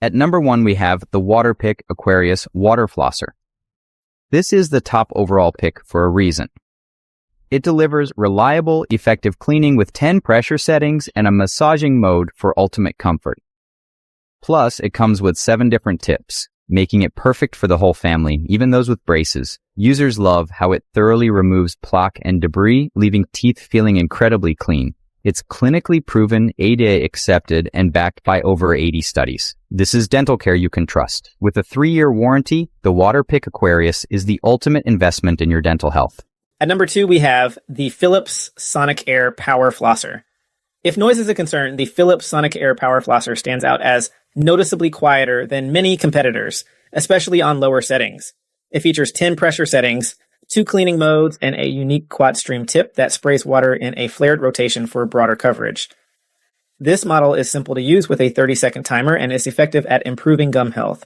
At number 1, we have the Waterpik Aquarius Water Flosser. This is the top overall pick for a reason. It delivers reliable, effective cleaning with 10 pressure settings and a massaging mode for ultimate comfort. Plus, it comes with 7 different tips, making it perfect for the whole family, even those with braces. Users love how it thoroughly removes plaque and debris, leaving teeth feeling incredibly clean. It's clinically proven, ADA accepted, and backed by over 80 studies. This is dental care you can trust. With a 3-year warranty, the Waterpik Aquarius is the ultimate investment in your dental health. At number 2, we have the Philips Sonicare Power Flosser. If noise is a concern, the Philips Sonicare Power Flosser stands out as noticeably quieter than many competitors, especially on lower settings. It features 10 pressure settings, 2 cleaning modes, and a unique quad stream tip that sprays water in a flared rotation for broader coverage. This model is simple to use with a 30-second timer and is effective at improving gum health.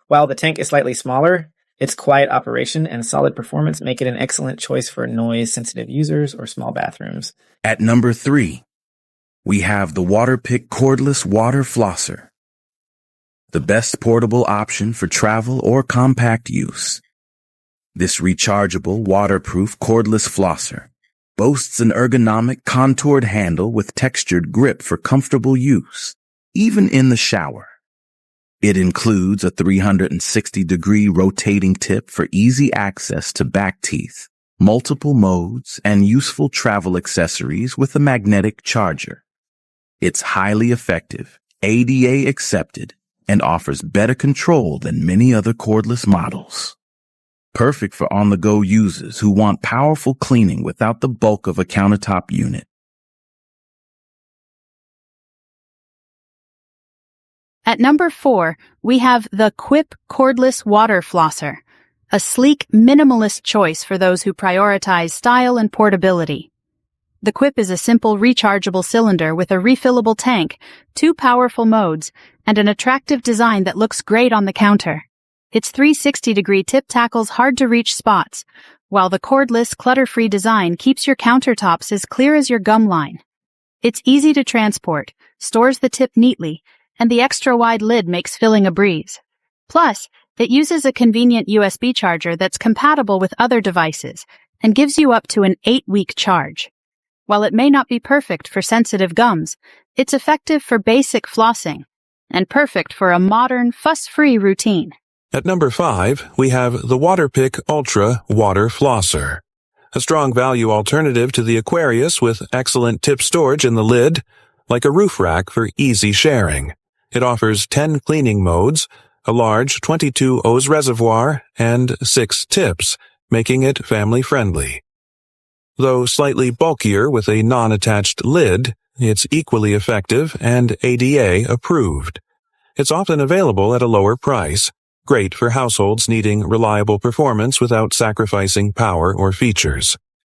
While the tank is slightly smaller, its quiet operation and solid performance make it an excellent choice for noise-sensitive users or small bathrooms. At number 3, we have the Waterpik Cordless Water Flosser, the best portable option for travel or compact use. This rechargeable, waterproof cordless flosser boasts an ergonomic, contoured handle with textured grip for comfortable use, even in the shower. It includes a 360-degree rotating tip for easy access to back teeth, multiple modes, and useful travel accessories with a magnetic charger. It's highly effective, ADA accepted, and offers better control than many other cordless models. Perfect for on-the-go users who want powerful cleaning without the bulk of a countertop unit. At number 4, we have the Quip Cordless Water Flosser, a sleek, minimalist choice for those who prioritize style and portability. The Quip is a simple rechargeable cylinder with a refillable tank, 2 powerful modes, and an attractive design that looks great on the counter. Its 360-degree tip tackles hard-to-reach spots, while the cordless, clutter-free design keeps your countertops as clear as your gum line. It's easy to transport, stores the tip neatly, and the extra-wide lid makes filling a breeze. Plus, it uses a convenient USB charger that's compatible with other devices and gives you up to an 8-week charge. While it may not be perfect for sensitive gums, it's effective for basic flossing and perfect for a modern, fuss-free routine. At number 5, we have the Waterpik Ultra Water Flosser, a strong value alternative to the Aquarius with excellent tip storage in the lid, like a roof rack for easy sharing. It offers 10 cleaning modes, a large 22 oz reservoir, and 6 tips, making it family-friendly. Though slightly bulkier with a non-attached lid, it's equally effective and ADA approved. It's often available at a lower price, great for households needing reliable performance without sacrificing power or features.